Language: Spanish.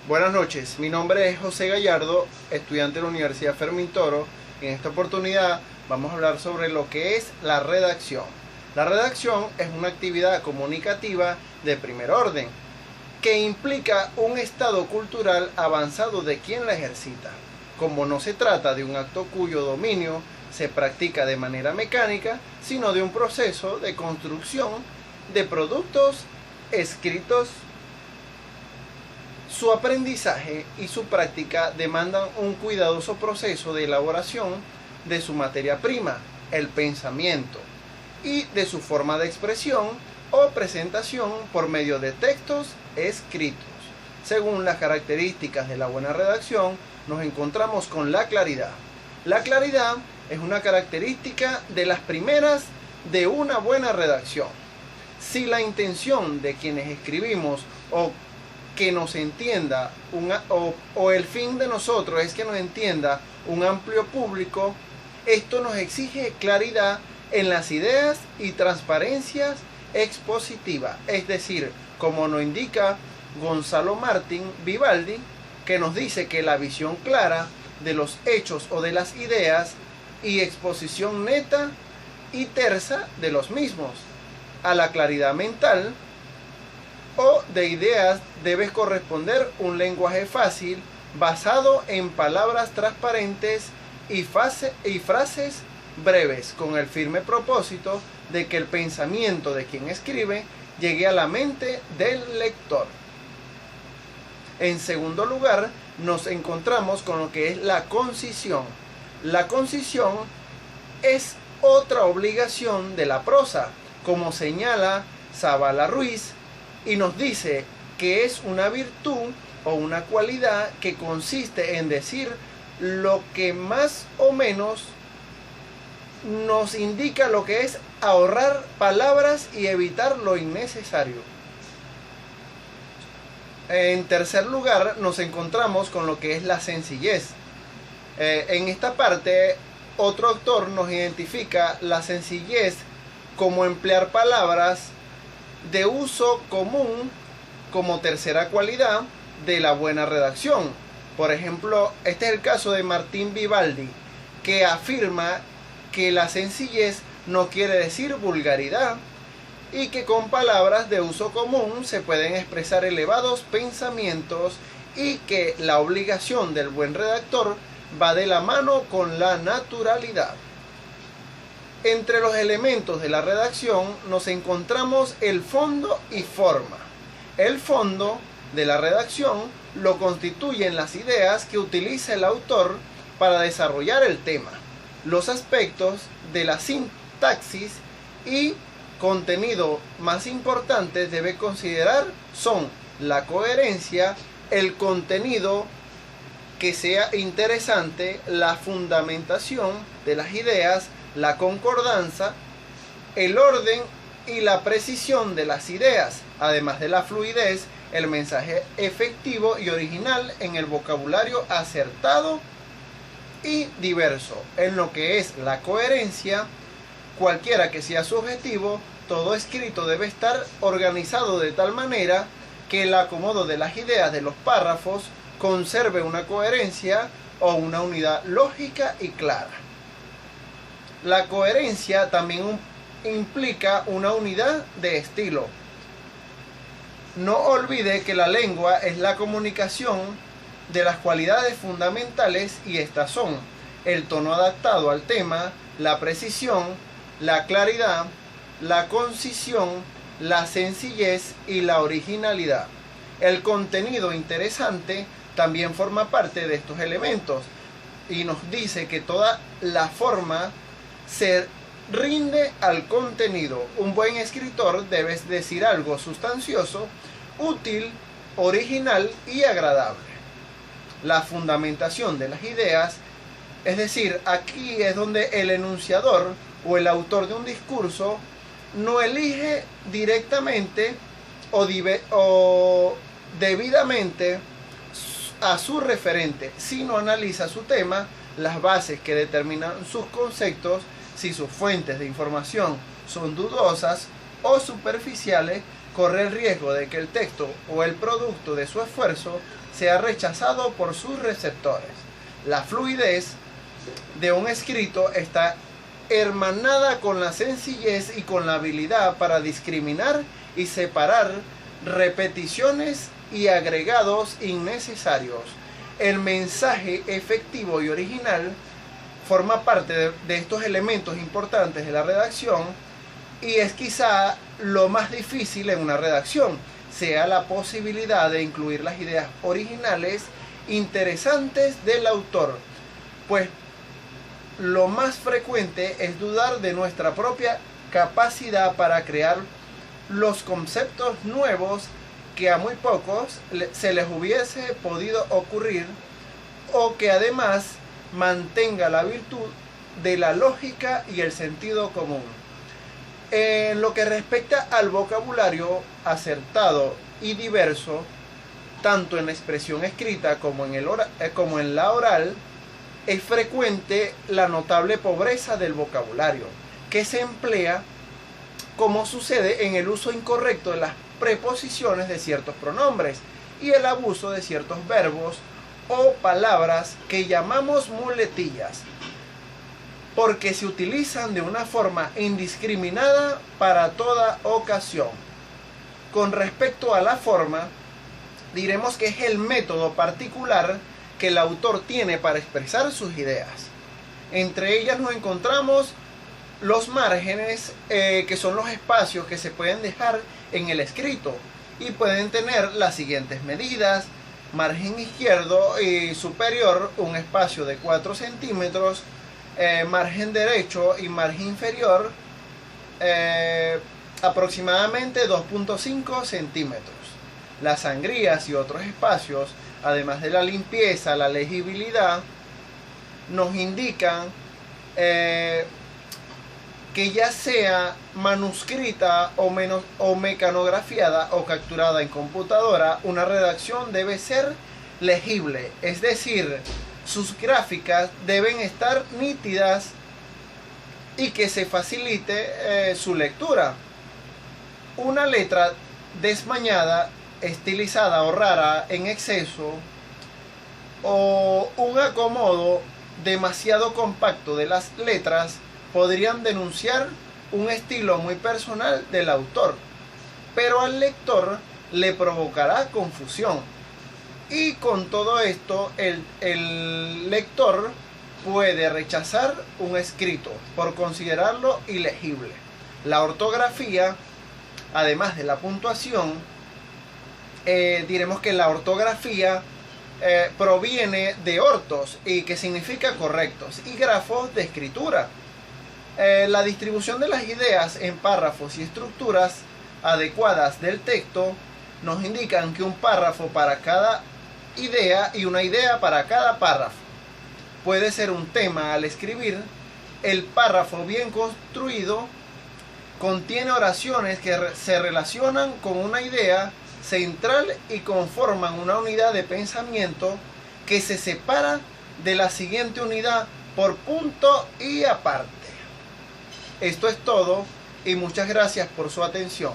Buenas noches, mi nombre es José Gallardo, estudiante de la Universidad Fermín Toro. En esta oportunidad vamos a hablar sobre lo que es la redacción. La redacción es una actividad comunicativa de primer orden que implica un estado cultural avanzado de quien la ejercita. Como no se trata de un acto cuyo dominio se practica de manera mecánica, sino de un proceso de construcción de productos escritos, su aprendizaje y su práctica demandan un cuidadoso proceso de elaboración de su materia prima, el pensamiento, y de su forma de expresión o presentación por medio de textos escritos. Según las características de la buena redacción, nos encontramos con la claridad. La claridad es una característica de las primeras de una buena redacción. Si la intención de quienes escribimos o que nos entienda o el fin de nosotros es que nos entienda un amplio público, esto nos exige claridad en las ideas y transparencia expositiva, es decir, como nos indica Gonzalo Martín Vivaldi, que nos dice que la visión clara de los hechos o de las ideas y exposición neta y tersa de los mismos. A la claridad mental o de ideas debe corresponder un lenguaje fácil basado en palabras transparentes y frases breves, con el firme propósito de que el pensamiento de quien escribe llegue a la mente del lector. En segundo lugar, nos encontramos con lo que es la concisión. La concisión es otra obligación de la prosa, como señala Zavala Ruiz, y nos dice que es una virtud o una cualidad que consiste en decir lo que más o menos nos indica lo que es ahorrar palabras y evitar lo innecesario. En tercer lugar, nos encontramos con lo que es la sencillez. En esta parte, otro autor nos identifica la sencillez como emplear palabras de uso común como tercera cualidad de la buena redacción. Por ejemplo, este es el caso de Martín Vivaldi, que afirma que la sencillez no quiere decir vulgaridad y que con palabras de uso común se pueden expresar elevados pensamientos y que la obligación del buen redactor va de la mano con la naturalidad. Entre los elementos de la redacción nos encontramos el fondo y forma. El fondo de la redacción lo constituyen las ideas que utiliza el autor para desarrollar el tema. Los aspectos de la sintaxis y contenido más importantes debe considerar son la coherencia, el contenido que sea interesante, la fundamentación de las ideas, la concordancia, el orden y la precisión de las ideas, además de la fluidez, el mensaje efectivo y original en el vocabulario acertado y diverso. En lo que es la coherencia, cualquiera que sea su objetivo, todo escrito debe estar organizado de tal manera que el acomodo de las ideas de los párrafos conserve una coherencia o una unidad lógica y clara. La coherencia también implica una unidad de estilo. No olvide que la lengua es la comunicación de las cualidades fundamentales y estas son el tono adaptado al tema, la precisión, la claridad, la concisión, la sencillez y la originalidad. El contenido interesante también forma parte de estos elementos y nos dice que toda la forma se rinde al contenido. Un buen escritor debe decir algo sustancioso, útil, original y agradable. La fundamentación de las ideas, es decir, aquí es donde el enunciador o el autor de un discurso no elige directamente o debidamente a su referente, sino analiza su tema, las bases que determinan sus conceptos, si sus fuentes de información son dudosas o superficiales, corre el riesgo de que el texto o el producto de su esfuerzo sea rechazado por sus receptores. La fluidez de un escrito está hermanada con la sencillez y con la habilidad para discriminar y separar repeticiones y agregados innecesarios. El mensaje efectivo y original forma parte de estos elementos importantes de la redacción y es quizá lo más difícil en una redacción, sea la posibilidad de incluir las ideas originales interesantes del autor, pues lo más frecuente es dudar de nuestra propia capacidad para crear los conceptos nuevos que a muy pocos se les hubiese podido ocurrir, o que además mantenga la virtud de la lógica y el sentido común. En lo que respecta al vocabulario acertado y diverso, tanto en la expresión escrita como en la oral, es frecuente la notable pobreza del vocabulario, que se emplea, como sucede en el uso incorrecto de las preposiciones de ciertos pronombres y el abuso de ciertos verbos o palabras que llamamos muletillas, porque se utilizan de una forma indiscriminada para toda ocasión. Con respecto a la forma, diremos que es el método particular que el autor tiene para expresar sus ideas. Entre ellas nos encontramos los márgenes, que son los espacios que se pueden dejar en el escrito y pueden tener las siguientes medidas: margen izquierdo y superior, un espacio de 4 centímetros, margen derecho y margen inferior, aproximadamente 2.5 centímetros. Las sangrías y otros espacios, además de la limpieza, la legibilidad, nos indican que ya sea manuscrita o mecanografiada o capturada en computadora, una redacción debe ser legible, es decir, sus gráficas deben estar nítidas y que se facilite su lectura. Una letra desmañada, estilizada o rara en exceso, o un acomodo demasiado compacto de las letras podrían denunciar un estilo muy personal del autor, pero al lector le provocará confusión. Y con todo esto, el lector puede rechazar un escrito por considerarlo ilegible. La ortografía, además de la puntuación, diremos que la ortografía proviene de ortos, y que significa correctos, y grafos de escritura. La distribución de las ideas en párrafos y estructuras adecuadas del texto nos indican que un párrafo para cada idea y una idea para cada párrafo. Puede ser un tema al escribir. El párrafo bien construido contiene oraciones que se relacionan con una idea central y conforman una unidad de pensamiento que se separa de la siguiente unidad por punto y aparte. Esto es todo y muchas gracias por su atención.